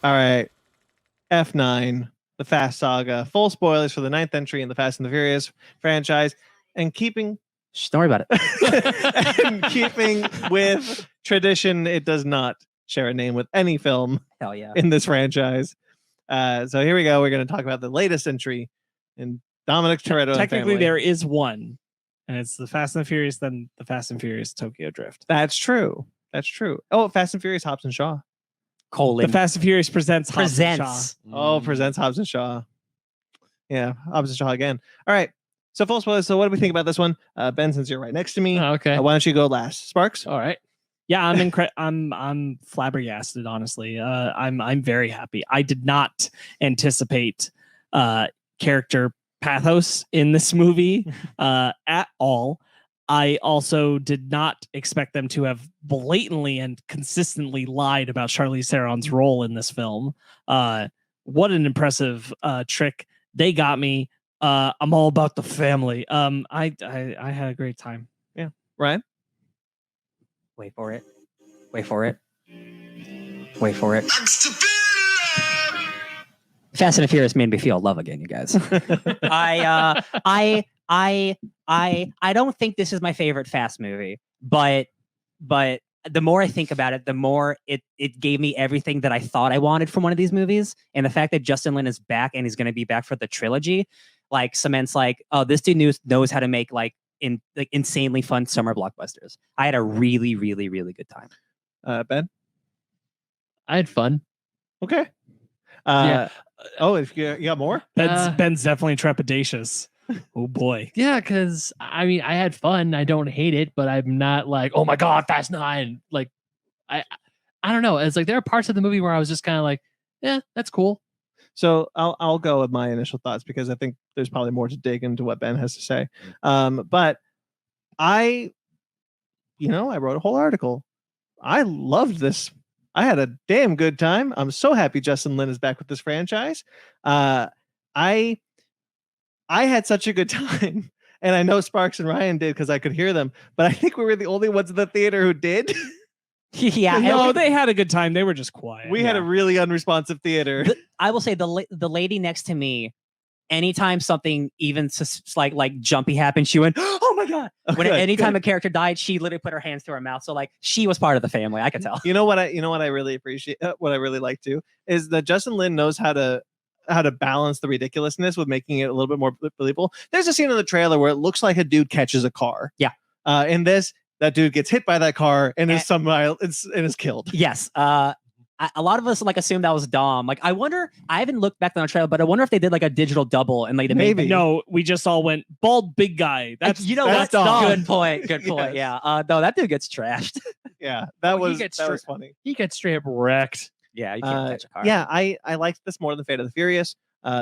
All right. F9, the Fast Saga. Full spoilers for the 9th entry in the Fast and the Furious franchise. And keeping... Shh, don't worry about it. And keeping with tradition, it does not share a name with any film in this franchise. So here we go. We're going to talk about the latest entry in Dominic Toretto. Technically, there is one. And it's the Fast and the Furious, then the Fast and Furious Tokyo Drift. That's true. That's true. Oh, Fast and Furious Hobbs and Shaw. The Fast and Furious presents Hobbs and Shaw. Oh, presents Hobbs and Shaw. Yeah, Hobbs and Shaw again. All right. So full spoilers. So what do we think about this one? Ben, since you're right next to me, okay. Why don't you go last? Sparkz? All right. Yeah, I'm flabbergasted, honestly. I'm very happy. I did not anticipate character pathos in this movie at all. I also did not expect them to have blatantly and consistently lied about Charlize Theron's role in this film. What an impressive trick. They got me. I'm all about the family. I had a great time. Yeah. Ryan? Wait for it. Wait for it. Wait for it. Fast and the Furious made me feel love again, you guys. I don't think this is my favorite Fast movie, but the more I think about it, the more it gave me everything that I thought I wanted from one of these movies. And the fact that Justin Lin is back and he's going to be back for the trilogy, like cements like, oh, this dude knows how to make like insanely fun summer blockbusters. I had a really, really, really good time. Ben? I had fun. Okay. Yeah. Oh, if you got more? Ben's definitely trepidatious. Oh boy. Yeah, because I mean, I had fun. I don't hate it, but I'm not like, oh my god, Fast 9. Like, I don't know. It's like there are parts of the movie where I was just kind of like, yeah, that's cool. So I'll go with my initial thoughts because I think there's probably more to dig into what Ben has to say. But I wrote a whole article. I loved this. I had a damn good time. I'm so happy Justin Lin is back with this franchise. I had such a good time, and I know Sparkz and Ryan did because I could hear them, but I think we were the only ones in the theater who did. Yeah, no, they had a good time. They were just quiet. We had a really unresponsive theater. I will say the lady next to me, anytime something even like jumpy happened, she went, "Oh my god!" Anytime a character died, she literally put her hands to her mouth. So like she was part of the family. I could tell. You know what I really appreciate. What I really like too is that Justin Lin knows how to balance the ridiculousness with making it a little bit more believable. There's a scene in the trailer where it looks like a dude catches a car. Yeah. In this, that dude gets hit by that car and is killed. Yes. A lot of us like assumed that was Dom. Like, I wonder. I haven't looked back on the trailer, but I wonder if they did like a digital double and like maybe. No, we just all went bald big guy. That's Dom. Good point. Good point. Yes. Yeah. No, that dude gets trashed. Yeah, that was funny. He gets straight up wrecked. Yeah, you can't catch a car. Yeah, I liked this more than Fate of the Furious.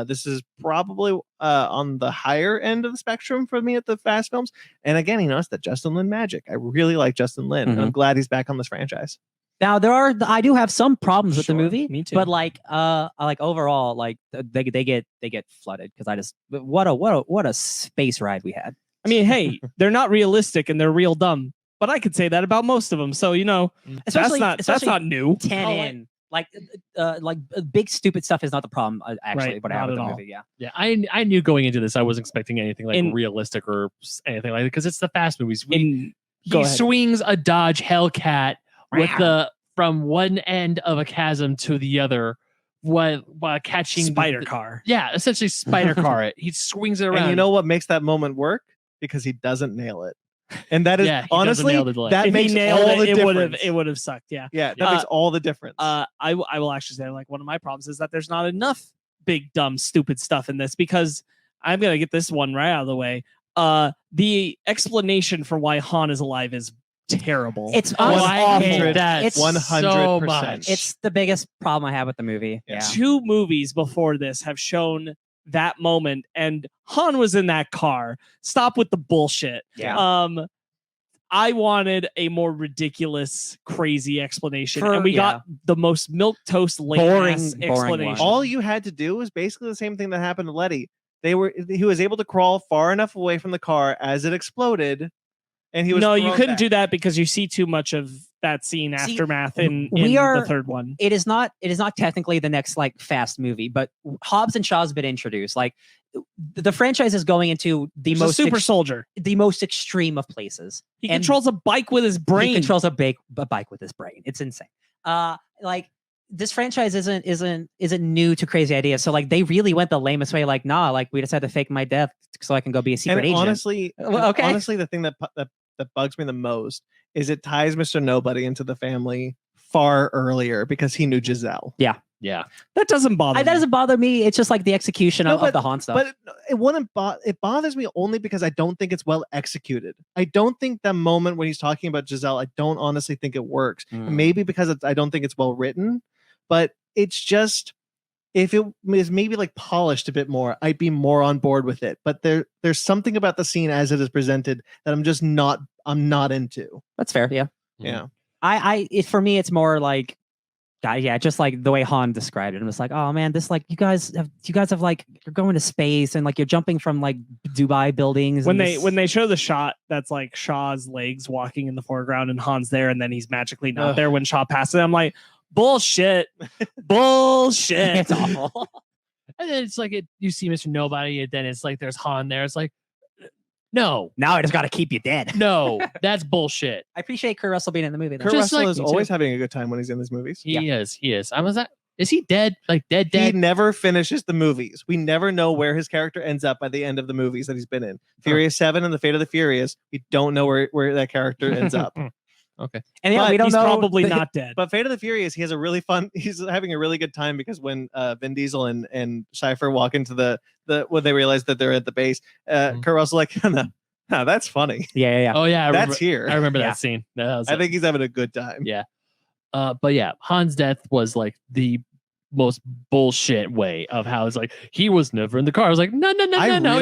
This is probably on the higher end of the spectrum for me at the Fast films. And again, it's the Justin Lin magic. I really like Justin Lin. And I'm glad he's back on this franchise. Now I do have some problems with the movie. Me too. But like overall, like they get flooded because I just what a space ride we had. I mean, hey, they're not realistic and they're real dumb. But I could say that about most of them. So especially that's not new. 10 in. Like big stupid stuff is not the problem actually. Right, what I have with the movie, yeah. I knew going into this I wasn't expecting anything like realistic or anything like that because it's the Fast movies. He swings a Dodge Hellcat from one end of a chasm to the other while catching spider car. Yeah, essentially spider car it. He swings it around. And you know what makes that moment work? Because he doesn't nail it. And that is honestly that makes all the difference. It would have sucked. Yeah. Yeah, that makes all the difference. I will actually say like one of my problems is that there's not enough big dumb stupid stuff in this because I'm gonna get this one right out of the way. The explanation for why Han is alive is terrible. It's 100%. It's the biggest problem I have with the movie. Yeah. 2 movies before this have shown that moment, and Han was in that car. Stop with the bullshit. Yeah. I wanted a more ridiculous, crazy explanation, and we got the most milquetoast, lame-ass explanation. One. All you had to do was basically the same thing that happened to Letty. He was able to crawl far enough away from the car as it exploded, and he was. No, you couldn't do that because you see too much of that scene See, aftermath in we are- the third one. It is not technically the next like Fast movie, but Hobbs and Shaw's been introduced. Like the franchise is going into the He's a most super soldier. the most extreme of places. He And controls a bike with his brain. He controls a bike with his brain. It's insane. Like this franchise isn't new to crazy ideas. So like they really went the lamest way. Like nah, like we just had to fake my death so I can go be a secret agent. Honestly, Okay. honestly, the thing that bugs me the most is it ties Mr. Nobody into the family far earlier because he knew Giselle. Yeah. That doesn't bother me. That doesn't bother me. It's just like the execution of the Han stuff. But it wouldn't it bothers me only because I don't think it's well executed. I don't think that moment when he's talking about Giselle, I don't honestly think it works. Maybe because I don't think it's well written, but it's just if it is maybe like polished a bit more, I'd be more on board with it. But there's something about the scene as it is presented that I'm not into. That's fair. Yeah. Yeah. For me, it's more like, just like the way Han described it. I'm just like, oh man, this like you guys have like you're going to space and like you're jumping from like Dubai buildings. When they show the shot that's like Shaw's legs walking in the foreground and Han's there, and then he's magically not there when Shaw passes. I'm like, bullshit. It's awful. And then it's like you see Mr. Nobody, and then it's like there's Han there. It's like, no. Now I just got to keep you dead. No, that's bullshit. I appreciate Kurt Russell being in the movie. Kurt Russell is always having a good time when he's in these movies. He is. Is he dead? Like dead? He never finishes the movies. We never know where his character ends up by the end of the movies that he's been in. Furious 7 and The Fate of the Furious. We don't know where that character ends up. Okay. And yeah, we don't he's know. probably not dead. But Fate of the Furious, he's having a really good time because when Vin Diesel and Cypher walk into the when they realize that they're at the base, Kurt Russell like, no, that's funny. Yeah. Oh yeah, that's here. I remember that scene. I think he's having a good time. Yeah. But yeah, Han's death was like the most bullshit way of how it's like he was never in the car. I was like, no.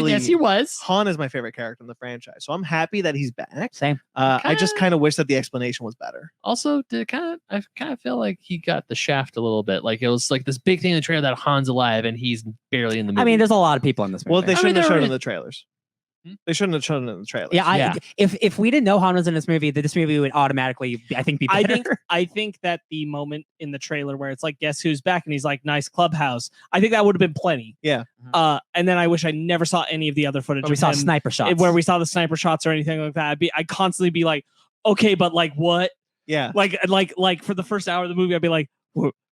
Yes, he was. Han is my favorite character in the franchise, so I'm happy that he's back. Same. I just kind of wish that the explanation was better. Also, I kind of feel like he got the shaft a little bit. Like it was like this big thing in the trailer that Han's alive and he's barely in the movie. I mean, there's a lot of people in this movie. Well, they shouldn't have shown in the trailers. They shouldn't have shown it in the trailer. Yeah, if we didn't know Han was in this movie, this movie would automatically, I think, be better. I think that the moment in the trailer where it's like, guess who's back, and he's like, nice clubhouse. I think that would have been plenty. Yeah. And then I wish I never saw any of the other footage. We saw sniper shots. Where we saw the sniper shots or anything like that. I'd constantly be like, okay, but like what? Yeah. Like for the first hour of the movie, I'd be like,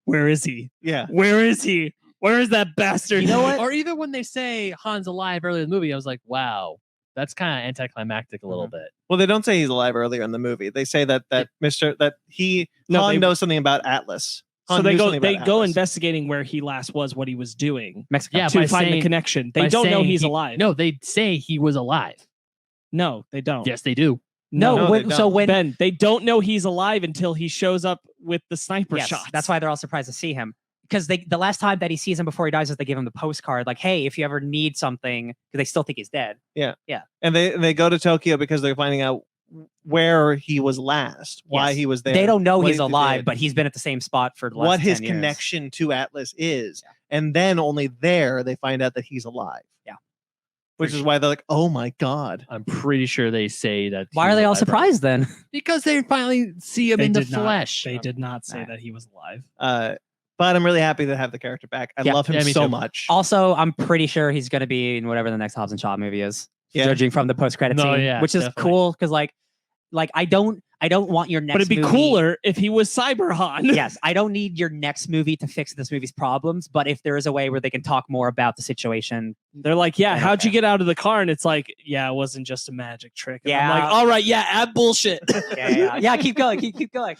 where is he? Yeah. Where is he? Where is that bastard? You know what? Or even when they say Han's alive earlier in the movie, I was like, wow. That's kind of anticlimactic a little bit. Well, they don't say he's alive earlier in the movie. They say that Han knows something about Atlas. So they go investigating where he last was, what he was doing, Mexico, to find the connection. They don't know he's alive. No, they say he was alive. No, they don't. Yes, they do. Ben, they don't know he's alive until he shows up with the sniper shots. That's why they're all surprised to see him. Because the last time that he sees him before he dies is they give him the postcard, like, hey, if you ever need something, because they still think he's dead. Yeah. And they go to Tokyo because they're finding out where he was last, why he was there. They don't know he's alive, but he's been at the same spot for the last 10 what his years. connection to Atlas is. Yeah. And then only there they find out that he's alive. Yeah. Which is why they're like, oh my God. I'm pretty sure they say that. Why are they all surprised then? Because they finally see him in the flesh. They did not say that he was alive. But I'm really happy to have the character back. I love him so much. Also, I'm pretty sure he's going to be in whatever the next Hobbs and Shaw movie is. Judging from the post-credit scene, which is cool because like I don't want your next. But it'd be cooler if he was Cyber Han. Yes, I don't need your next movie to fix this movie's problems. But if there is a way where they can talk more about the situation, they're like, "Yeah, how'd you get out of the car?" And it's like, "Yeah, it wasn't just a magic trick." And yeah, I'm like, "All right, yeah, add bullshit." yeah. Keep going, keep going.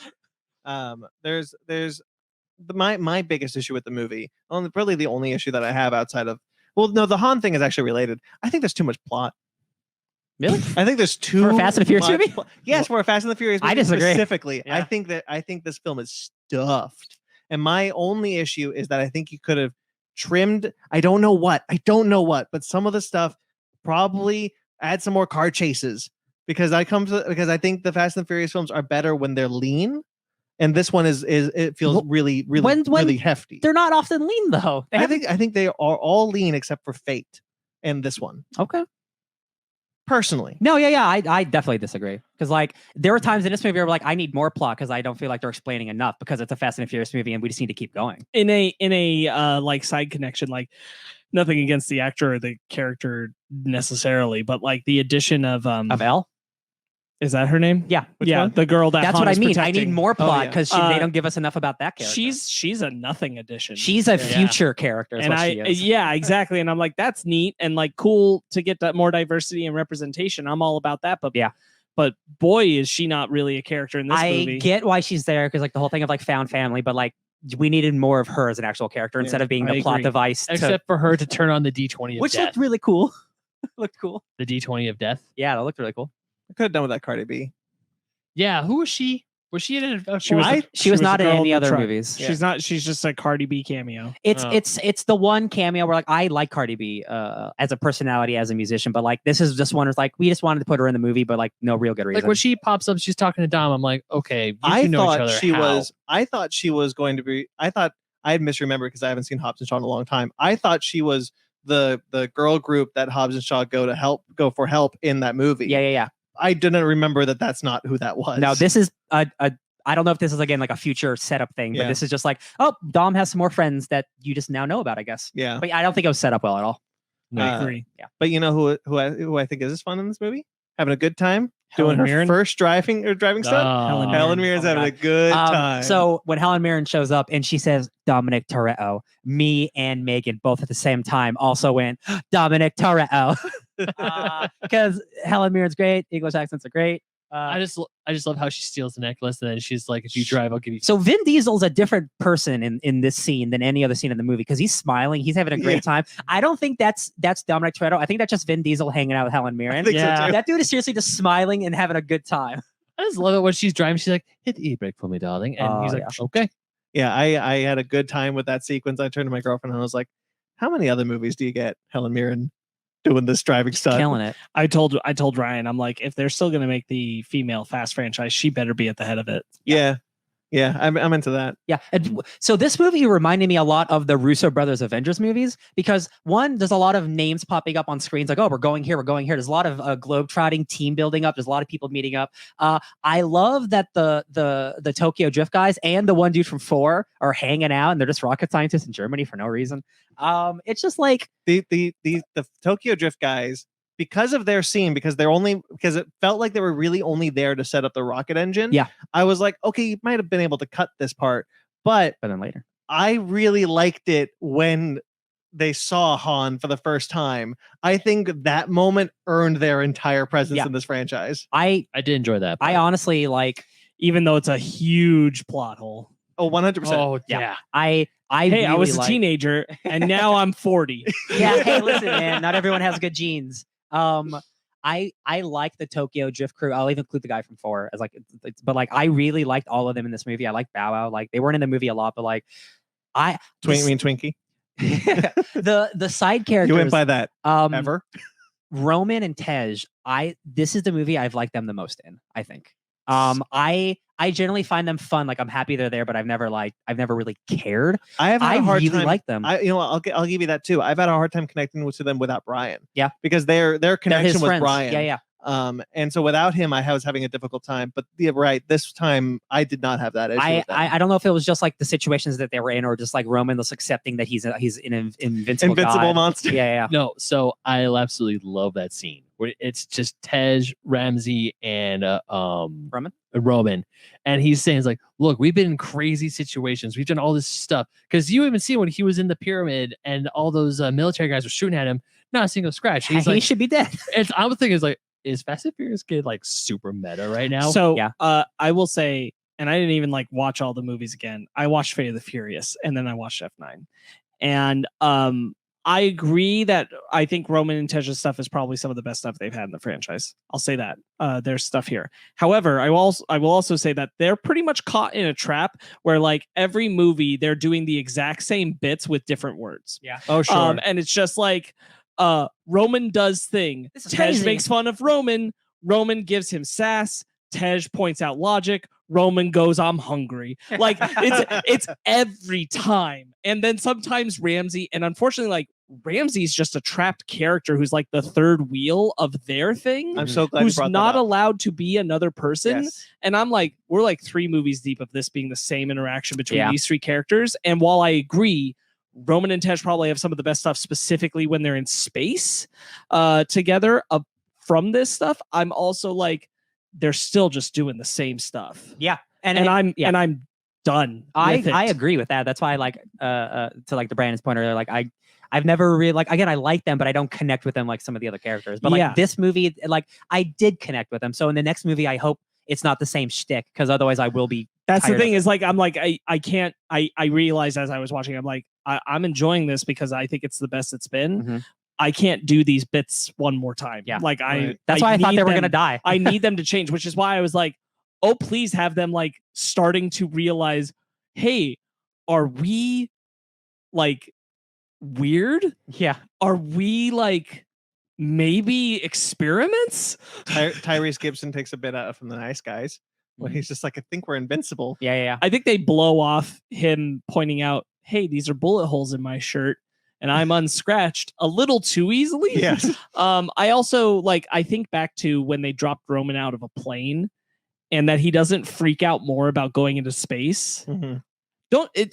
There's my biggest issue with the movie, probably the only issue that I have outside of, the Han thing is actually related. I think there's too much plot. Really? I think there's too for a Fast and the Furious movie. Yes, for a Fast and the Furious movie. I disagree. Specifically, yeah. I think this film is stuffed, and my only issue is that I think you could have trimmed. I don't know what, but some of the stuff probably add some more car chases because I think the Fast and Furious films are better when they're lean. And this one it feels really hefty. They're not often lean though. I think they are all lean except for Fate and this one. Okay. personally. No, yeah. I definitely disagree because like there were times in this movie where like I need more plot because I don't feel like they're explaining enough because it's a Fast and Furious movie and we just need to keep going. In a like side connection, like nothing against the actor or the character necessarily, but like the addition of Elle. Is that her name? Yeah. Yeah, one? the girl That's what I mean. I need more plot yeah. because they don't give us enough about that character. She's a nothing addition. She's a future character. Is and what she is. yeah, exactly. And I'm like, that's neat and like cool to get that more diversity and representation. I'm all about that. But yeah, but boy, is she not really a character in this movie. I get why she's there because like the whole thing of like found family, but like we needed more of her as an actual character instead of being the plot device. Except for her to turn on the D20 of which death. looked really cool. Looked cool. The D20 of death. Yeah, that looked really cool. I could have done with that Cardi B. Yeah, who was she? Was she in a She was, she was not in any other truck. movies. She's not. She's just a Cardi B cameo. It's the one cameo where like I like Cardi B as a personality, as a musician, but like this is just one where it's like we just wanted to put her in the movie, but like no real good reason. Like when she pops up, she's talking to Dom. I'm like, okay, I know each thought other. she How? was. I thought she was going to be. I thought I had misremembered because I haven't seen Hobbs and Shaw in a long time. I thought she was the girl group that Hobbs and Shaw go for help in that movie. Yeah. I didn't remember that. That's not who that was. No, this is a I don't know if this is again like a future setup thing, but this is just like, oh, Dom has some more friends that you just now know about, I guess. Yeah, but I don't think it was set up well at all. I agree. Yeah, but you know who I think is fun in this movie, having a good time, Helen doing her Mirren? first driving stunt. Helen Mirren's having a good time. So when Helen Mirren shows up and she says Dominic Toretto, me and Megan both at the same time also went Dominic Toretto because Helen Mirren's great. English accents are great. I just love how she steals the necklace and then she's like, if you drive, I'll give you. So Vin Diesel's a different person in this scene than any other scene in the movie because he's smiling, he's having a great time. I don't think that's Dominic Toretto. I think that's just Vin Diesel hanging out with Helen Mirren. Yeah, that dude is seriously just smiling and having a good time. I just love it when she's driving. She's like, hit the e-brake for me, darling. And he's like, okay. Yeah, I had a good time with that sequence. I turned to my girlfriend and I was like, how many other movies do you get Helen Mirren doing this driving stunt? Killing it. I told Ryan, I'm like, if they're still going to make the female Fast franchise, she better be at the head of it. Yeah, I'm into that. Yeah. And so this movie reminded me a lot of the Russo brothers Avengers movies because one, there's a lot of names popping up on screens like, oh, we're going here. There's a lot of globetrotting team building up. There's a lot of people meeting up. I love that the Tokyo Drift guys and the one dude from 4 are hanging out and they're just rocket scientists in Germany for no reason. It's just like the Tokyo Drift guys, because of their scene, because it felt like they were really only there to set up the rocket engine. Yeah. I was like, okay, you might have been able to cut this part, but then later. I really liked it when they saw Han for the first time. I think that moment earned their entire presence in this franchise. I did enjoy that part. I honestly like, even though it's a huge plot hole. Oh, 100%. Oh, yeah. I really was a teenager and now I'm 40. Yeah. Hey, listen, man, not everyone has good genes. I like the Tokyo Drift crew. I'll even include the guy from 4 as like, but like I really liked all of them in this movie. I like Bow Wow. Like they weren't in the movie a lot, but like Twinkie. the side characters. You went by that ever? Roman and Tej. This is the movie I've liked them the most in, I think. I generally find them fun. Like I'm happy they're there, but I've never really cared. I really like them. I'll give you that too. I've had a hard time connecting to them without Brian. Yeah, because their connection with friends. Brian. Yeah. And so without him, I was having a difficult time. But this time I did not have that issue. I don't know if it was just like the situations that they were in, or just like Roman was accepting that he's an invincible God. monster. Yeah. No, so I absolutely love that scene where it's just Tej, Ramsey, and Roman, and he's saying, "It's like, look, we've been in crazy situations. We've done all this stuff because you even see when he was in the pyramid and all those military guys were shooting at him, not a single scratch. He's he like, should be dead." I'm thinking, is like, is Fast and Furious kid like super meta right now? So I will say, and I didn't even like watch all the movies again. I watched Fate of the Furious and then I watched F9, and I agree that I think Roman and Tej's stuff is probably some of the best stuff they've had in the franchise. I'll say that. There's stuff here. However, I will also say that they're pretty much caught in a trap where like every movie they're doing the exact same bits with different words. Yeah. Oh, sure. And it's just like Roman does thing. Tej makes fun of Roman. Roman gives him sass. Tej points out logic. Roman goes, I'm hungry. Like it's every time. And then sometimes Ramsey, and unfortunately, like Ramsey's just a trapped character who's like the third wheel of their thing. I'm so glad who's you brought not that up. allowed to be another person. Yes. And I'm like, we're like 3 movies deep of this being the same interaction between Yeah. these 3 characters. And while I agree, Roman and Tej probably have some of the best stuff, specifically when they're in space together from this stuff. I'm also like, they're still just doing the same stuff. Yeah. And I'm done. with it. I agree with that. That's why I like to like the Brandon's point earlier, like I've never really like, again, I like them, but I don't connect with them like some of the other characters. But like this movie, like I did connect with them. So in the next movie, I hope it's not the same shtick, because otherwise I will be. That's the thing is like, I'm like, I can't, I realized as I was watching, I'm like, I'm enjoying this because I think it's the best it's been. Mm-hmm. I can't do these bits one more time. Yeah. Like that's why I thought they were going to die. I need them to change, which is why I was like, oh, please have them like starting to realize, hey, are we like weird? Yeah. Are we like maybe experiments? Tyrese Gibson takes a bit out from the nice guys when he's just like, I think we're invincible. Yeah. I think they blow off him pointing out, hey, these are bullet holes in my shirt and I'm unscratched a little too easily. Yes. I also like, I think back to when they dropped Roman out of a plane and that he doesn't freak out more about going into space. Mm-hmm.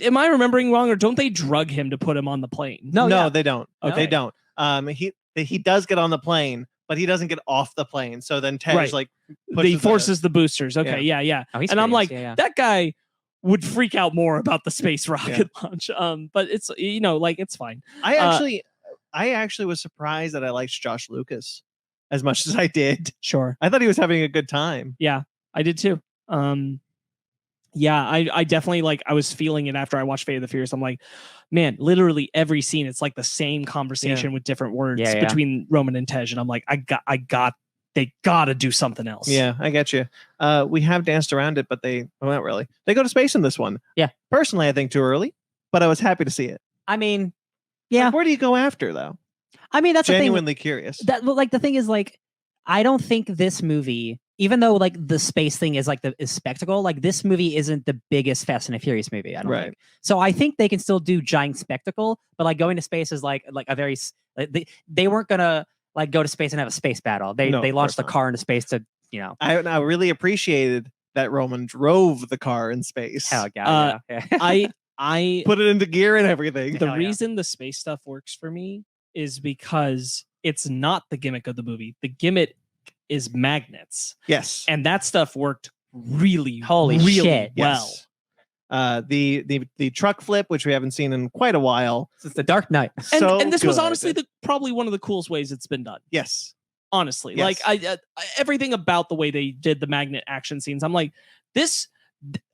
Am I remembering wrong, or don't they drug him to put him on the plane? No, they don't. Okay. They don't. He does get on the plane, but he doesn't get off the plane. So then Tej like he forces the boosters. Okay, yeah. Oh, and I'm like, that guy would freak out more about the space rocket launch. But it's like it's fine. I actually was surprised that I liked Josh Lucas as much as I did. Sure, I thought he was having a good time. Yeah, I did too. I definitely like, I was feeling it after I watched Fate of the Furious. I'm like, man, literally every scene, it's like the same conversation with different words between Roman and Tej. And I'm like, they gotta do something else. Yeah, I get you. We have danced around it, but not really. They go to space in this one. Yeah. Personally, I think too early, but I was happy to see it. I mean, yeah. Like, where do you go after though? I mean, that's genuinely the thing. Curious. That like the thing is like, I don't think this movie, even though like the space thing is like is spectacle, like this movie isn't the biggest Fast and the Furious movie. I don't think. So I think they can still do giant spectacle, but like going to space is like a very they weren't gonna like go to space and have a space battle. They launched the car into space to I really appreciated that Roman drove the car in space. Hell yeah. I put it into gear and everything. The reason the space stuff works for me is because it's not the gimmick of the movie. The gimmick is magnets. Yes. And that stuff worked really well. Yes. The truck flip, which we haven't seen in quite a while. It's the Dark Knight. And this was honestly probably one of the coolest ways it's been done. Yes. Honestly. Yes. Like everything about the way they did the magnet action scenes, I'm like, this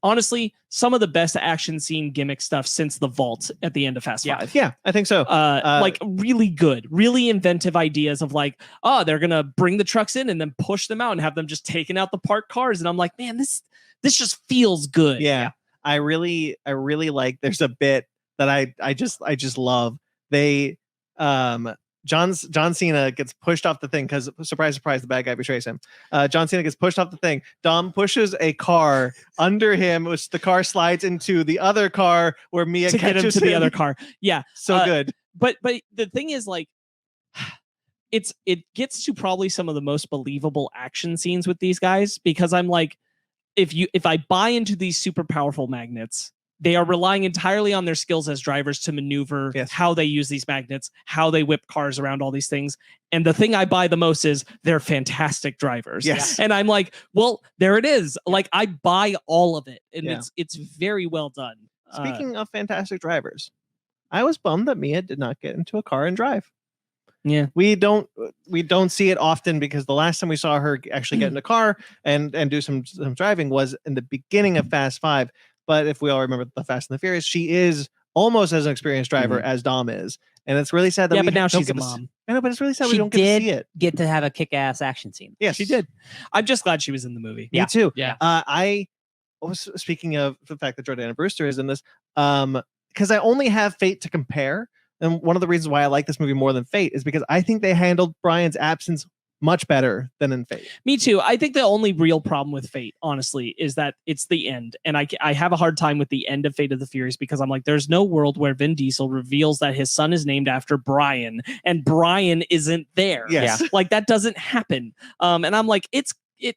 honestly, some of the best action scene gimmick stuff since the vault at the end of Fast 5. Yeah, I think so. Like really good, really inventive ideas of like, oh, they're gonna bring the trucks in and then push them out and have them just taking out the parked cars. And I'm like, man, this just feels good. Yeah. I really like, there's a bit that I just love. They John Cena gets pushed off the thing because surprise, the bad guy betrays him. John Cena gets pushed off the thing. Dom pushes a car under him, which the car slides into the other car where Mia to catches get him to the other car. Yeah, so good. But the thing is, like, it gets to probably some of the most believable action scenes with these guys, because I'm like, if I buy into these super powerful magnets, they are relying entirely on their skills as drivers to maneuver how they use these magnets, how they whip cars around, all these things. And the thing I buy the most is they're fantastic drivers. Yes. And I'm like, well, there it is. Like, I buy all of it. And it's very well done. Speaking of fantastic drivers, I was bummed that Mia did not get into a car and drive. Yeah. We don't see it often, because the last time we saw her actually get in a car and do some driving was in the beginning of Fast 5. But if we all remember the Fast and the Furious, she is almost as an experienced driver as Dom is. And it's really sad that but now she's a mom. I know, but it's really sad we don't get to see it. Get to have a kick-ass action scene. Yes, she did. I'm just glad she was in the movie. Me too. Yeah. I was speaking of the fact that Jordana Brewster is in this, because I only have Fate to compare. And one of the reasons why I like this movie more than Fate is because I think they handled Brian's absence much better than in Fate. Me too. I think the only real problem with Fate, honestly, is that it's the end. And I have a hard time with the end of Fate of the Furious because I'm like, there's no world where Vin Diesel reveals that his son is named after Brian and Brian isn't there. Yes. Yeah. Like that doesn't happen. And I'm like,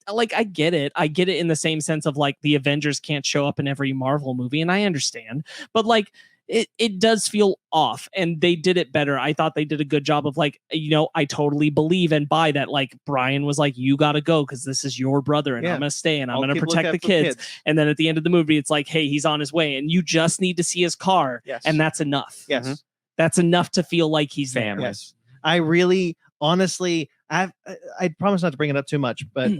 like I get it in the same sense of like the Avengers can't show up in every Marvel movie, and I understand, but like it does feel off, and they did it better. I thought they did a good job of like, I totally believe and buy that like Brian was like, you gotta go because this is your brother and I'm gonna stay and I'm gonna protect the kids. And then at the end of the movie it's like, hey, he's on his way and you just need to see his car. Yes. And that's enough. Yes. Mm-hmm. That's enough to feel like he's Family. there. Yes. I really, honestly, I promise not to bring it up too much, but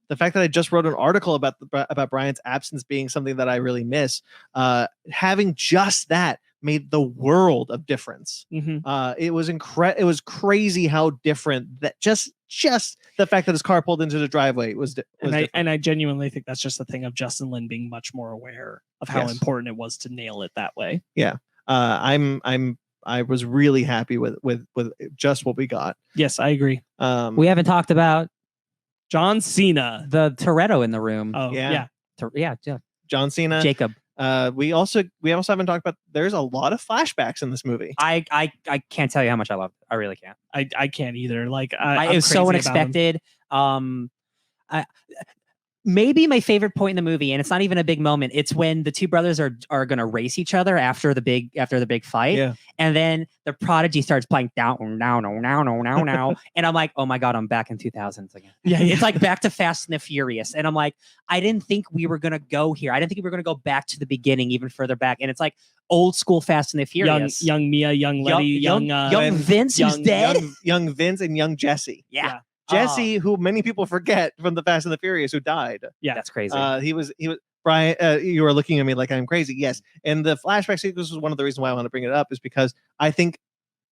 the fact that I just wrote an article about Brian's absence being something that I really miss, having just that made the world of difference. Mm-hmm. It was crazy how different that just the fact that his car pulled into the driveway was and I genuinely think that's just a thing of Justin Lin being much more aware of how important it was to nail it that way. Yeah. I was really happy with just what we got. Yes, I agree. We haven't talked about John Cena, the Toretto in the room. Oh yeah. Yeah. John Cena. Jacob. We also haven't talked about. There's a lot of flashbacks in this movie. I can't tell you how much I love it. I really can't. I can't either. Like it was so unexpected. Maybe my favorite point in the movie, and it's not even a big moment. It's when the two brothers are gonna race each other after the big fight, and then the Prodigy starts playing now, and I'm like, oh my god, I'm back in 2000s again. Yeah, It's like back to Fast and the Furious, and I'm like, I didn't think we were gonna go here. I didn't think we were gonna go back to the beginning, even further back, and it's like old school Fast and the Furious. Young Mia, young Letty, young Vince, who's dead, young Vince, and young Jesse. Yeah. Jesse, who many people forget from the Fast and the Furious, who died. Yeah, that's crazy. He was Brian. You were looking at me like I'm crazy. Yes, and the flashback sequence was one of the reasons why I want to bring it up, is because I think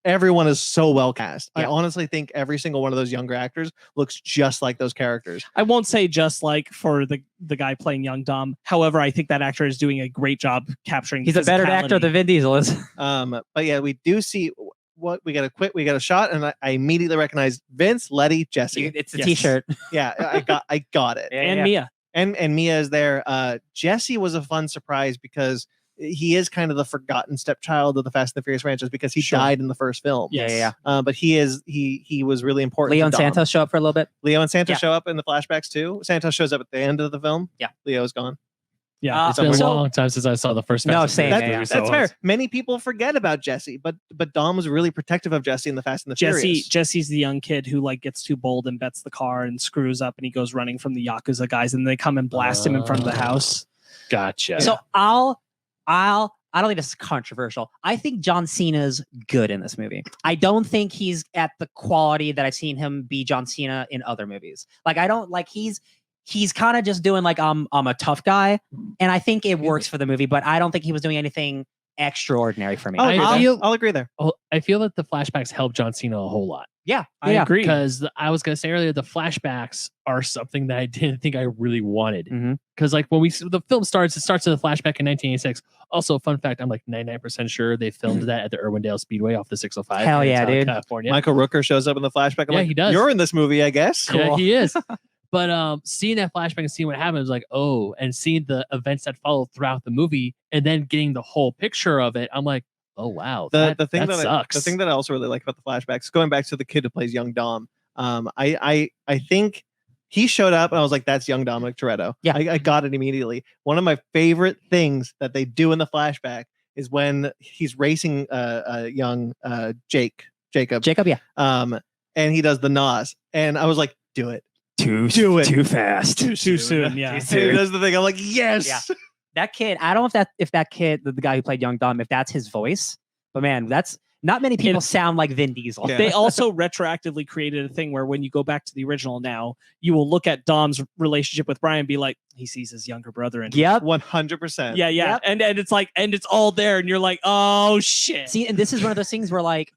everyone is so well cast. I honestly think every single one of those younger actors looks just like those characters. I won't say just like for the guy playing young Dom. However, I think that actor is doing a great job capturing. He's a better actor than Vin Diesel is. But yeah, we do see. What we got a shot, and I immediately recognized Vince, Letty, Jesse. It's a t-shirt. Yeah, I got it. And Mia. And Mia is there. Jesse was a fun surprise because he is kind of the forgotten stepchild of the Fast and the Furious franchise because he died in the first film. Yeah. But he was really important. Leo and Santos show up for a little bit. Leo and Santos show up in the flashbacks too. Santos shows up at the end of the film. Yeah. Leo's gone. Yeah, it's been a long time since I saw the first. No, same. That's fair. Many people forget about Jesse, but Dom was really protective of Jesse in the Fast and the Furious. Jesse's the young kid who like gets too bold and bets the car and screws up, and he goes running from the Yakuza guys, and they come and blast him in front of the house. Gotcha. So I don't think this is controversial. I think John Cena's good in this movie. I don't think he's at the quality that I've seen him be John Cena in other movies. Like I don't like he's kind of just doing like I'm a tough guy, and I think it works for the movie, but I don't think he was doing anything extraordinary for me. I'll agree there. I feel that the flashbacks help John Cena a whole lot. Yeah, I agree. Because I was going to say earlier, the flashbacks are something that I didn't think I really wanted. Because like when the film starts, it starts with a flashback in 1986. Also, fun fact, I'm like 99% sure they filmed that at the Irwindale Speedway off the 605. Hell yeah, dude. California. Michael Rooker shows up in the flashback. I'm like, he does. You're in this movie, I guess. Cool. Yeah, he is. But seeing that flashback and seeing what happened was like, oh, and seeing the events that followed throughout the movie and then getting the whole picture of it, I'm like, oh wow, the thing that sucks. The thing that I also really like about the flashbacks, going back to the kid who plays young Dom, I think he showed up and I was like, that's young Dominic Toretto. Yeah, I got it immediately. One of my favorite things that they do in the flashback is when he's racing young Jacob. Yeah. And he does the Nas, and I was like, do it. Too fast. Too soon. Yeah. He does the thing. I'm like, yes. Yeah. That kid, I don't know if that kid, the guy who played young Dom, if that's his voice, but man, that's not many people sound like Vin Diesel. Yeah. They also retroactively created a thing where when you go back to the original now, you will look at Dom's relationship with Brian and be like, he sees his younger brother. And 100%. Yeah. Yep. And it's like, and it's all there. And you're like, oh shit. See, and this is one of those things where like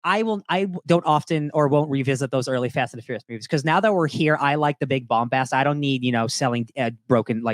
I don't often or won't revisit those early Fast and the Furious movies because now that we're here, I like the big bombast. I don't need, selling broken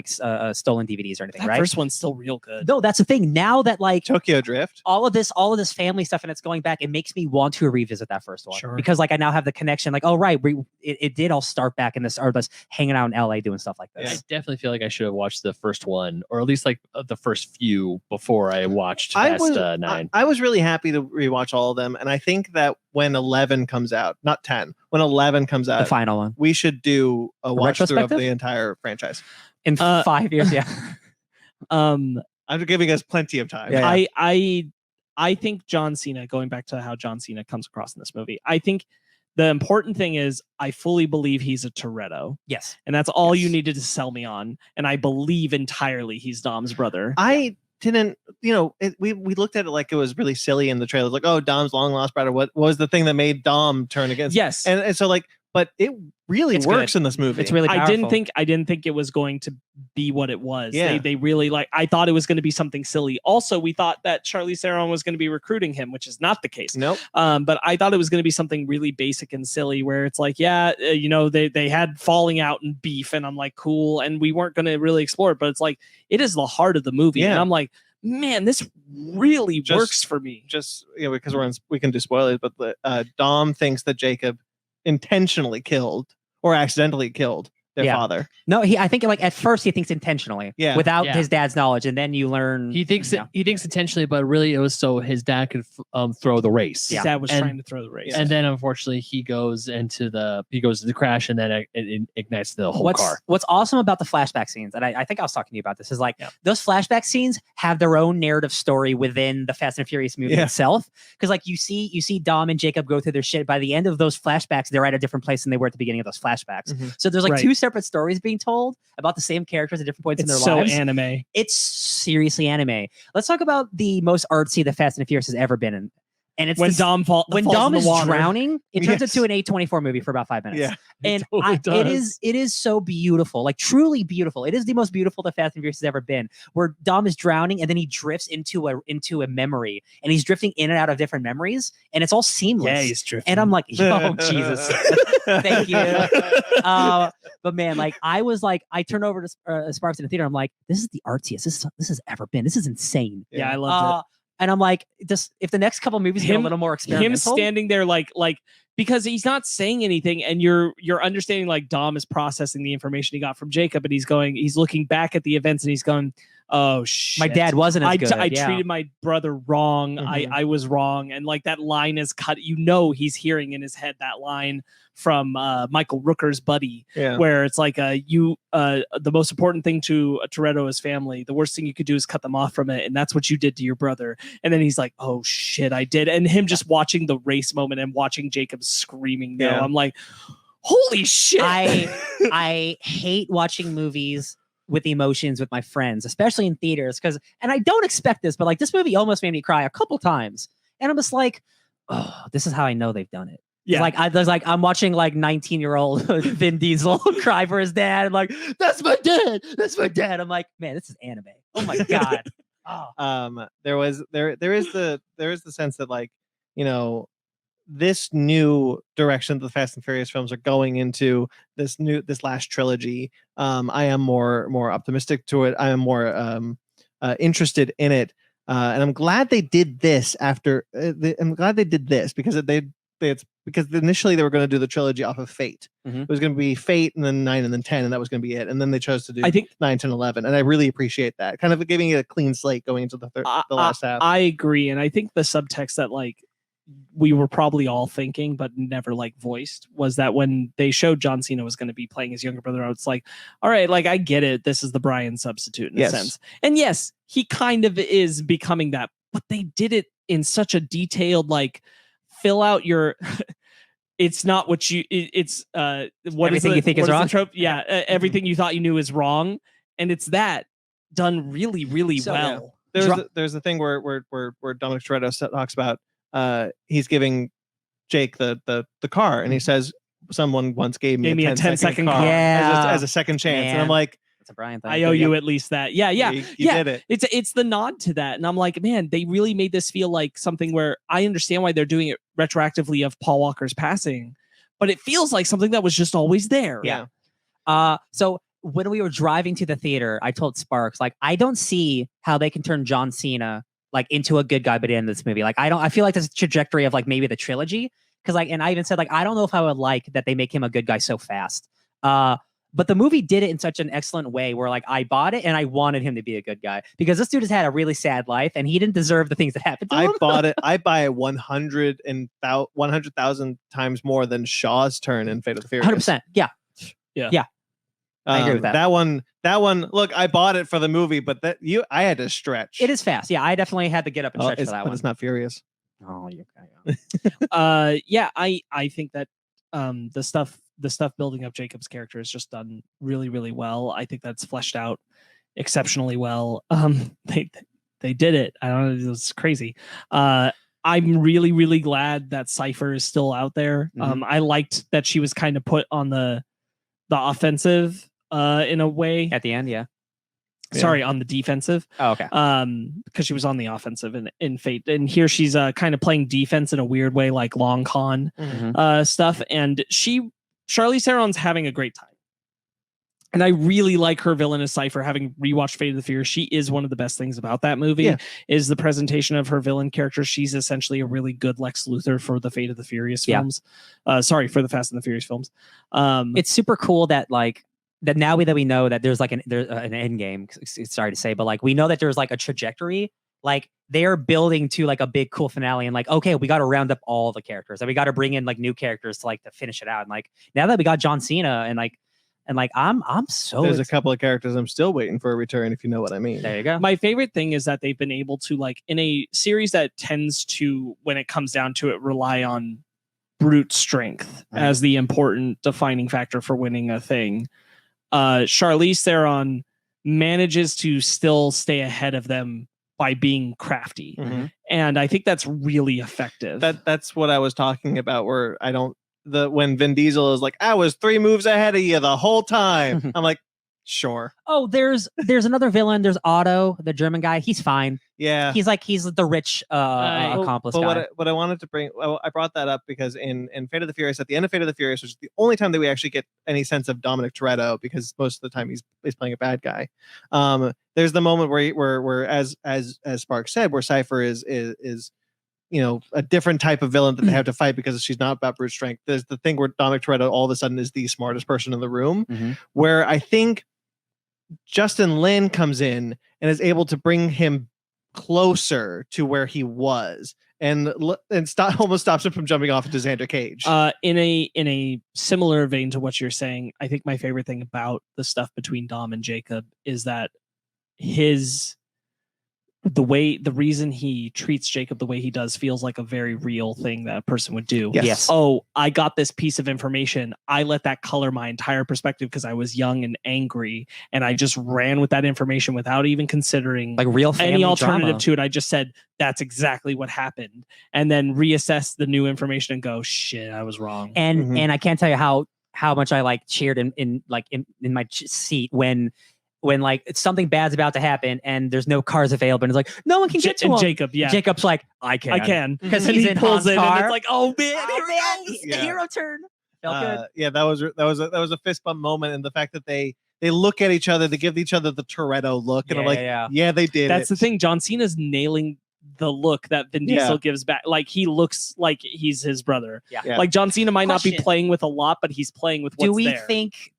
stolen DVDs or anything. That right? first one's still real good. No, that's the thing. Now that Tokyo Drift, all of this family stuff, and it's going back, it makes me want to revisit that first one. Sure. Because I now have the connection. Like, oh right, it did all start back in this, or this hanging out in LA doing stuff like this. I definitely feel like I should have watched the first one, or at least the first few before I watched Fast 9. I was really happy to rewatch all of them, and I think that when 11 comes out, not 10, when 11 comes out, the final one, we should do a watch through of the entire franchise in 5 years. Yeah. I'm giving us plenty of time. Yeah. I think John Cena, going back to how John Cena comes across in this movie, I think the important thing is I fully believe he's a Toretto. Yes. And that's all you needed to sell me on. And I believe entirely he's Dom's brother. I didn't, we looked at it like it was really silly in the trailer. Like, oh, Dom's long lost brother. What was the thing that made Dom turn against? Yes. And so but it really works in this movie. It's really powerful. I didn't think it was going to be what it was. Yeah. They really I thought it was going to be something silly. Also, we thought that Charlize Theron was going to be recruiting him, which is not the case. Nope. But I thought it was going to be something really basic and silly where it's like, they had falling out and beef, and I'm like, cool. And we weren't going to really explore it, but it's like, it is the heart of the movie. Yeah. And I'm like, man, this really works for me. Just, because we can do spoilers, but Dom thinks that Jacob intentionally killed or accidentally killed their father. No, I think at first he thinks intentionally, without his dad's knowledge, and then you learn he thinks intentionally, but really it was so his dad could throw the race. His dad was trying to throw the race, and then unfortunately he goes to the crash, and then it ignites the whole car. What's awesome about the flashback scenes, and I think I was talking to you about this, is those flashback scenes have their own narrative story within the Fast and Furious movie itself. Because you see Dom and Jacob go through their shit. By the end of those flashbacks, they're at a different place than they were at the beginning of those flashbacks. Mm-hmm. So there's two separate stories being told about the same characters at different points in their lives. It's so anime. It's seriously anime. Let's talk about the most artsy the Fast and the Furious has ever been in. And it's when Dom is drowning, it turns into an A24 movie for about 5 minutes. Yeah, and it is so beautiful, truly beautiful. It is the most beautiful the Fast and Furious has ever been. Where Dom is drowning and then he drifts into a memory, and he's drifting in and out of different memories, and it's all seamless. Yeah, he's drifting. And I'm like, oh Jesus, thank you. But man, I turned over to Sparkz in the theater. I'm like, this is the artsiest this has ever been. This is insane. Yeah, I loved it. And I'm like, if the next couple movies get a little more experimental, him standing there because he's not saying anything, and you're understanding Dom is processing the information he got from Jacob, and he's looking back at the events, and he's going, oh shit, my dad wasn't as good. I treated my brother wrong. Mm-hmm. I was wrong, and that line is cut. He's hearing in his head that line from Michael Rooker's Buddy, where it's the most important thing to a Toretto is family. The worst thing you could do is cut them off from it, and that's what you did to your brother. And then he's like, oh shit, I did. And him just watching the race moment and watching Jacob screaming no, I'm like, holy shit. I hate watching movies with emotions with my friends, especially in theaters, and I don't expect this, but this movie almost made me cry a couple times, and I'm just like, oh, this is how I know they've done it. Yeah, I'm watching 19-year-old Vin Diesel cry for his dad, and that's my dad. I'm like, man, this is anime. Oh my god. Oh. There is the sense that this new direction that the Fast and Furious films are going into, this last trilogy, I am more optimistic to it. I am more interested in it, and I'm glad they did this because initially they were going to do the trilogy off of Fate. Mm-hmm. It was going to be Fate, and then 9, and then 10, and that was going to be it. And then they chose to do 9, 10, 11, and I really appreciate that, kind of giving it a clean slate going into the last half. I agree, and I think the subtext that we were probably all thinking, but never voiced, was that when they showed John Cena was going to be playing his younger brother, I was like, all right, I get it. This is the Brian substitute in a sense. And yes, he kind of is becoming that, but they did it in such a detailed, fill out your, it's not what you, it's, what everything you think is wrong. Trope? Yeah. Everything you thought you knew is wrong. And it's that done really, really well. Yeah. There's a thing where Dominic Toretto talks about, he's giving Jake the car, and he says, someone once gave me a 10-second car as a second chance. Man. And I'm like, It's a Brian thing. I owe you at least that. Yeah. You did it. It's the nod to that. And I'm like, man, they really made this feel like something where I understand why they're doing it retroactively of Paul Walker's passing, but it feels like something that was just always there. Yeah. So when we were driving to the theater, I told Sparkz, like, I don't see how they can turn John Cena like into a good guy by the end of this movie. Like, I feel like this trajectory of like maybe the trilogy. Cause like, and I even said like, I don't know if I would like that they make him a good guy so fast. But the movie did it in such an excellent way where like I bought it and I wanted him to be a good guy because this dude has had a really sad life and he didn't deserve the things that happened to him. I bought it. I buy it 100,000 times more than Shaw's turn in Fate of the Furious. 100%. Yeah. I agree with that. That one. Look, I bought it for the movie, but I had to stretch. It is fast. Yeah, I definitely had to get up and stretch for that but one. it's not Furious. Oh, you. Yeah, I think that the stuff building up Jacob's character is just done really, really well. I think that's fleshed out exceptionally well. They did it. I don't know. It was crazy. I'm really, really glad that Cypher is still out there. Mhm. I liked that she was kind of put on the offensive in a way. At the end, yeah. Sorry, on the defensive. Oh, okay. Because she was on the offensive in Fate, and here she's kind of playing defense in a weird way, like long con stuff. And Charlize Theron's having a great time, and I really like her villain as Cypher. Having rewatched Fate of the Furious, she is one of the best things about that movie. Yeah. Is the presentation of her villain character. She's essentially a really good Lex Luthor for the Fate of the Furious films. Sorry, for the Fast and the Furious films. It's super cool that like that now that we know that there's like an end game. Sorry to say, but like we know that there's like a trajectory. Like they are building to like a big cool finale, and like okay, we got to round up all the characters, and we got to bring in like new characters to like to finish it out. And like now that we got John Cena, and I'm so There's a couple of characters I'm still waiting for a return, if you know what I mean. There you go. My favorite thing is that they've been able to, like, in a series that tends to, when it comes down to it, rely on brute strength as the important defining factor for winning a thing. Charlize Theron manages to still stay ahead of them by being crafty. Mhm. And I think that's really effective. That's what I was talking about, where when Vin Diesel is like, I was 3 moves ahead of you the whole time. I'm like, sure. Oh, there's another villain. There's Otto, the German guy. He's fine. Yeah. He's the rich accomplice but guy. what I wanted to bring, I brought that up because in Fate of the Furious, at the end of Fate of the Furious, which is the only time that we actually get any sense of Dominic Toretto, because most of the time he's playing a bad guy. There's the moment where as Sparkz said, where Cypher is a different type of villain that they have to fight because she's not about brute strength. There's the thing where Dominic Toretto all of a sudden is the smartest person in the room, where I think Justin Lin comes in and is able to bring him closer to where he was and almost stops him from jumping off into Xander Cage. In a similar vein to what you're saying, I think my favorite thing about the stuff between Dom and Jacob is that the reason he treats Jacob the way he does feels like a very real thing that a person would do. Yes. Oh, I got this piece of information. I let that color my entire perspective because I was young and angry, and I just ran with that information without even considering like real any alternative drama to it. I just said that's exactly what happened, and then reassess the new information and go, shit, I was wrong. And I can't tell you how much I like cheered in my seat when like something bad's about to happen and there's no cars available and it's like no one can get to him. Jacob's like I can because he pulls in and it's like, oh man, the hero turn. Felt good. Yeah, that was a fist bump moment, and the fact that they look at each other, they give each other the Toretto look, and I'm like, yeah, they did. That's the thing. John Cena's nailing the look that Vin Diesel gives back. Like he looks like he's his brother. Yeah. Like John Cena might not be playing with a lot, but he's playing with what's there. Think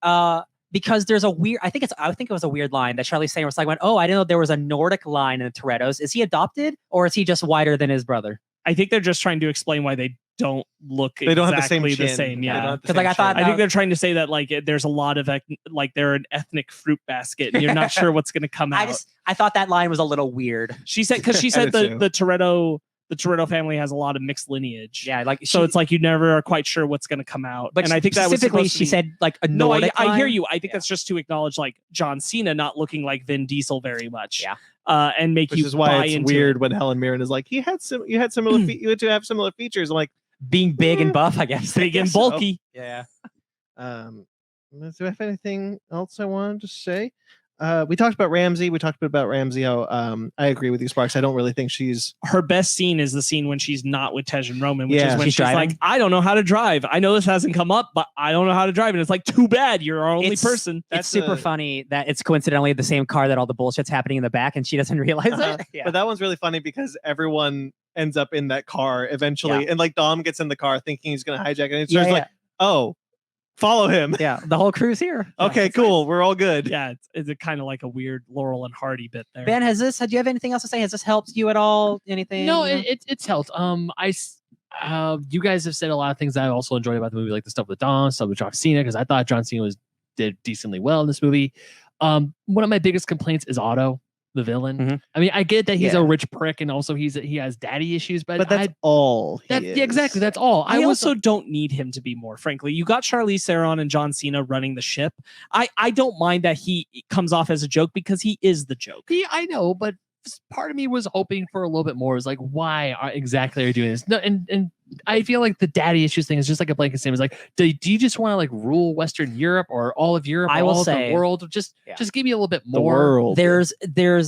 because there's a weird, I think it was a weird line that Charlize Theron was like, oh, I didn't know there was a Nordic line in the Torettos. Is he adopted or is he just whiter than his brother? I think they're just trying to explain why they don't look they don't exactly have the same. Yeah. Because like I think they're trying to say that like there's a lot of like they're an ethnic fruit basket and you're not sure what's going to come out. I thought that line was a little weird. She said the Toretto family has a lot of mixed lineage. Yeah, like so it's like you never are quite sure what's going to come out. But and I think that was specifically she said like a Nordic I hear you. I think that's just to acknowledge like John Cena not looking like Vin Diesel very much. Yeah. And make Which you is why buy it's into weird when Helen Mirren is like, you had similar you had to have similar features. I'm like being big and buff, I guess. Big and bulky. Yeah. Do I have anything else I wanted to say? We talked about Ramsey. We talked a bit about Ramsey. I agree with you, Sparkz. I don't really think she's her best scene is the scene when she's not with Tej and Roman, which Yeah. is when She's she's like, driving? I don't know how to drive. I know this hasn't come up, but I don't know how to drive. And it's like, too bad you're our only It's- person. It's That's super a- funny that it's coincidentally the same car that all the bullshit's happening in the back, and she doesn't realize Uh-huh. it. Yeah. But that one's really funny because everyone ends up in that car eventually, and like Dom gets in the car thinking he's gonna hijack it, and it's Yeah, just yeah. like, oh, follow him. Yeah, the whole crew's here. Okay, cool. We're all good. Yeah, it's a kind of like a weird Laurel and Hardy bit there. Ben, do you have anything else to say? Has this helped you at all? Anything? No, you know? it's helped. You guys have said a lot of things that I also enjoyed about the movie, like the stuff with Dom, stuff with John Cena, because I thought John Cena did decently well in this movie. One of my biggest complaints is Otto, the villain. Mhm. I mean, I get that he's Yeah. a rich prick and also he has daddy issues, but That's all. yeah, exactly. That's all. I also don't need him to be more, frankly. You got Charlize Theron and John Cena running the ship. I don't mind that he comes off as a joke because he is the joke. I know, but part of me was hoping for a little bit more. It was like, why exactly are you doing this? No, and I feel like the daddy issues thing is just like a blanket statement. It's like, do you just want to like rule Western Europe or all of Europe? I or will all of say- the world. Just give me a little bit The more. world. There's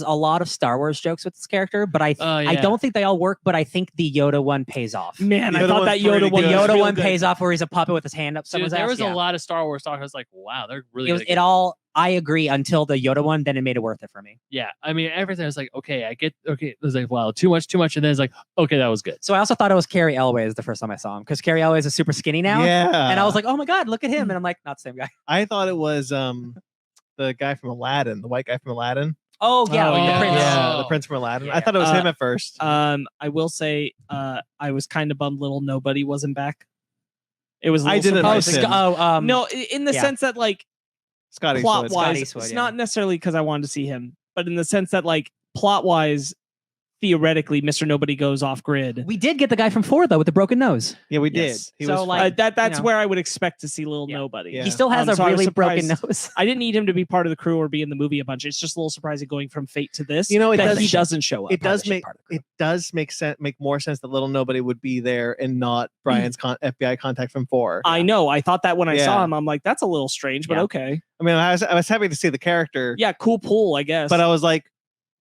a lot of Star Wars jokes with this character, but I Yeah. don't think they all work. But I think the Yoda one pays off. Man, The I Yoda thought one's that Yoda pretty one The good. was Yoda real one good. pays off where he's a puppet with his hand up Dude, someone's there ass. was Yeah. a lot of Star Wars talk. I was like, wow, they're really. It was gonna it get- all. I agree until the Yoda one, then it made it worth it for me. Yeah, I mean everything. I was like, okay, I get. Okay, it was like, wow, too much, and then it's like, okay, that was good. So I also thought it was Carrie Elways the first time I saw him because Carrie Elways is super skinny now. Yeah. And I was like, oh my God, look at him. And I'm like, not the same guy. I thought it was the guy from Aladdin, the white guy from Aladdin. Oh, yeah. Oh, the yeah. prince. Yeah, Oh. the prince from Aladdin. Yeah. I thought it was him at first. I will say, I was kind of bummed Little Nobody wasn't back. It was a I little didn't miss surprising. him. No, in the yeah. sense that like Scotty plot Eastwood. wise, Scott Eastwood, it's yeah. not necessarily because I wanted to see him, but in the sense that like plot wise, theoretically, Mr. Nobody goes off grid. We did get the guy from 4 though with the broken nose. Yeah, we did. Yes. He So, was like, fun. That's you know. where I would expect to see Little Yeah. Nobody. Yeah. He still has So I a was really broken surprised. nose. I didn't need him to be part of the crew or be in the movie a bunch. It's just a little surprising going from Fate to this. You know, it that does- he doesn't show up. it does shit make part of the crew. it does make sense, make more sense that Little Nobody would be there and not Brian's FBI contact from 4. I know. I thought that when I saw Yeah. him, I'm like, that's a little strange, but Yeah. okay. I mean, I was happy to see the character, Yeah, cool pull, I guess. but I was like,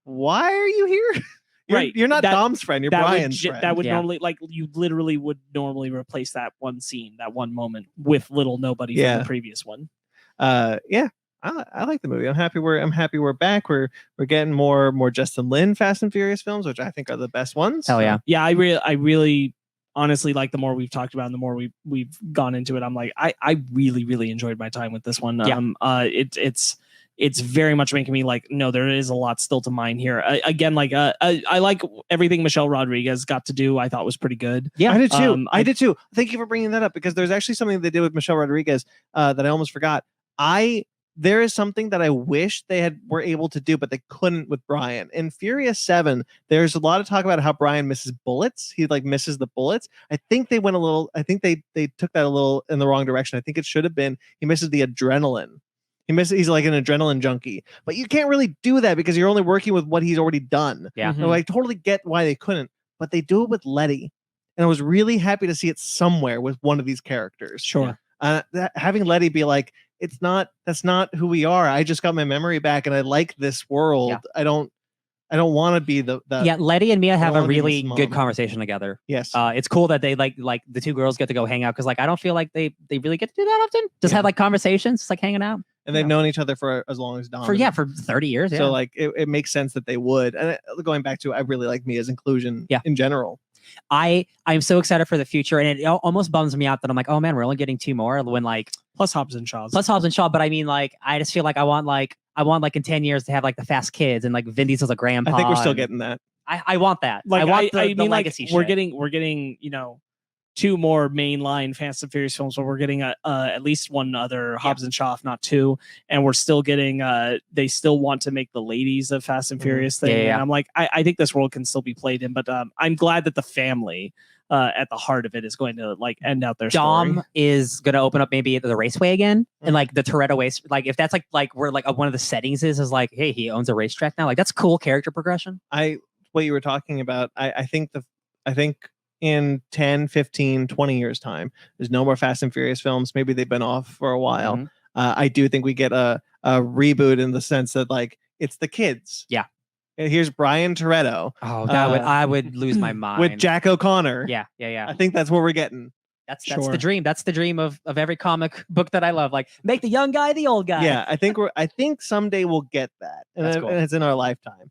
why are you here? Right. You're not That- Dom's friend. You're that Brian's would, friend. that would Yeah. normally, like, you literally would normally replace that one scene, that one moment with Little Nobody Yeah. from the previous one. Yeah. I like the movie. I'm happy we're back. We're getting more Justin Lin Fast and Furious films, which I think are the best ones. Hell yeah. Yeah, I really honestly, like, the more we've talked about and the more we've gone into it, I'm like, I really enjoyed my time with this one. Yeah. It's very much making me like, no, there is a lot still to mine here. I like everything Michelle Rodriguez got to do. I thought was pretty good. Yeah. I did too. I I did too. Thank you for bringing that up because there's actually something they did with Michelle Rodriguez that I almost forgot. There is something that I wish they were able to do, but they couldn't with Brian. In Furious 7, there's a lot of talk about how Brian misses bullets. He like misses the bullets. I think they went a little. I think they took that a little in the wrong direction. I think it should have been he misses the adrenaline. He's like an adrenaline junkie, but you can't really do that because you're only working with what he's already done. Yeah. Mhm. So I totally get why they couldn't, but they do it with Letty, and I was really happy to see it somewhere with one of these characters. Sure. Having Letty be like, that's not who we are. I just got my memory back, and I like this world. Yeah. I don't want to be the Yeah, Letty and Mia have I a wanna be really Mrs. good Mom. conversation together. yes. It's cool that they like the two girls get to go hang out because like I don't feel like they really get to do that often. Just have like conversations, just like hanging out And they've known each other for as long as Dom. for 30 years. Yeah. So like it makes sense that they would. And going back to, I really like Mia's inclusion. Yeah. In general. I'm so excited for the future, and it almost bums me out that I'm like, oh man, we're only getting 2 more when like Plus Hobbs and Shaws. plus Hobbs and Shaw. But I mean, like, I just feel like I want like in 10 years to have like the Fast Kids and like Vin Diesel's a grandpa. I think we're still and getting that. I want that. Like, I want the mean, like, legacy. we're shit. getting 2 more mainline Fast and Furious films, but we're getting at least one other Hobbs and Shaw, if not 2, and we're still getting. They still want to make the ladies of Fast and Mhm. Furious thing, Yeah. and I'm like, I think this world can still be played in, but I'm glad that the family at the heart of it is going to like end out their Dom story. is gonna open up maybe the raceway again, Mm. and like the Toretto race. Like if that's like where like one of the settings is like, hey, he owns a racetrack now. Like that's cool character progression. What you were talking about, I think in 10, 15, 20 years time, there's no more Fast and Furious films. Maybe they've been off for a while. Mhm. I do think we get a reboot in the sense that like it's the kids. Yeah. And here's Brian Toretto. Oh, I would lose my mind with Jack O'Connor. Yeah. I think that's what we're getting. That's the dream. That's the dream of every comic book that I love. Like, make the young guy the old guy. Yeah, I think someday we'll get that, and, cool. and it's in our lifetime.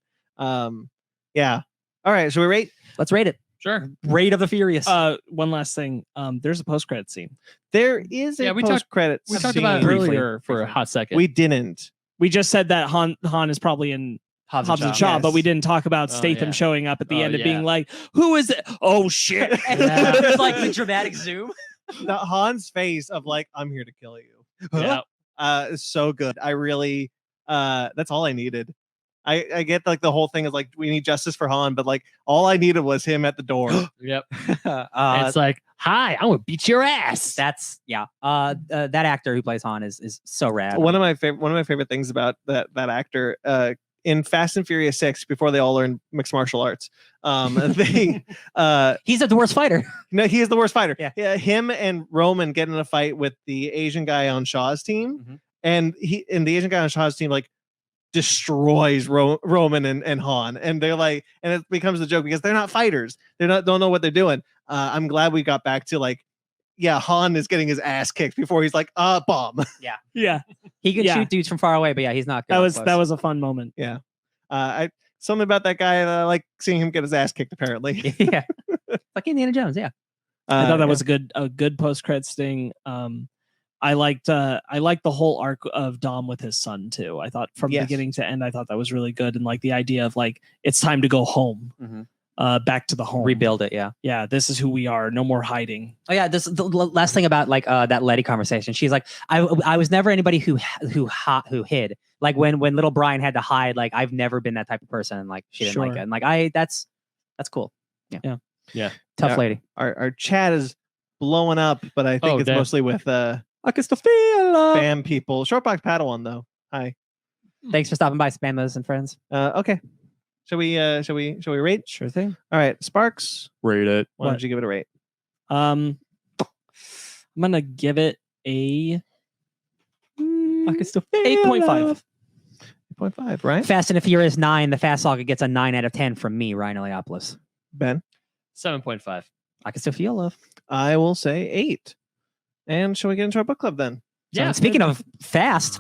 Yeah. All right, so we rate. Let's rate it. Sure. Rate of the Furious. One last thing. There's a post-credit scene. There is a post-credit. We talked about it earlier for a hot second. We didn't. We just said that Han is probably in Hobbs and Shaw, yes. but we didn't talk about Statham showing up at the end and being like, "Who is it? Oh shit!" It's like the dramatic zoom. The Han's face of like, I'm here to kill you. Is so good. I really that's all I needed. I get like the whole thing is like we need justice for Han, but like all I needed was him at the door. Yep. It's like, hi, I'm gonna beat your ass. That's that actor who plays Han is so rad. One of my favorite things about that actor in Fast and Furious 6, before they all learn mixed martial arts, he's the worst fighter. No, he is the worst fighter. Yeah. Him and Roman get in a fight with the Asian guy on Shaw's team, and the Asian guy on Shaw's team like destroys Roman and Han, and they're like, and it becomes a joke because they're not fighters. Don't know what they're doing. I'm glad we got back to like, yeah, Han is getting his ass kicked before he's like, bomb. Yeah. He can shoot dudes from far away, but yeah, he's not good. That was a fun moment. Yeah. Something about that guy, I like seeing him get his ass kicked, apparently. Yeah. Like Indiana Jones, yeah. I thought that was a good post-credit sting. I liked the whole arc of Dom with his son too. I thought from beginning to end, I thought that was really good. And like the idea of like, it's time to go home, back to the home. Rebuild it, yeah. Yeah, this is who we are. No more hiding. Oh yeah, the last thing about like that Letty conversation. She's like, I was never anybody who hid. Like when little Brian had to hide, like I've never been that type of person. And like she didn't like it. And like that's cool. Yeah. Tough lady. Our chat is blowing up, but I think it's mostly with I can still feel spam people. Shortbox Padawan though. Hi. Thanks for stopping by, spammers and friends. Okay. Shall we rate? Sure thing. All right, Sparkz. Rate it. Why don't you give it a rate? I'm gonna give it a 8.5. 8.5, right? Fast and the Furious 9. The Fast Saga gets a 9 out of 10 from me, Ryan Eliopoulos. Ben? 7.5. I can still feel love. I will say 8. And shall we get into our book club then? Yeah. So speaking of fast.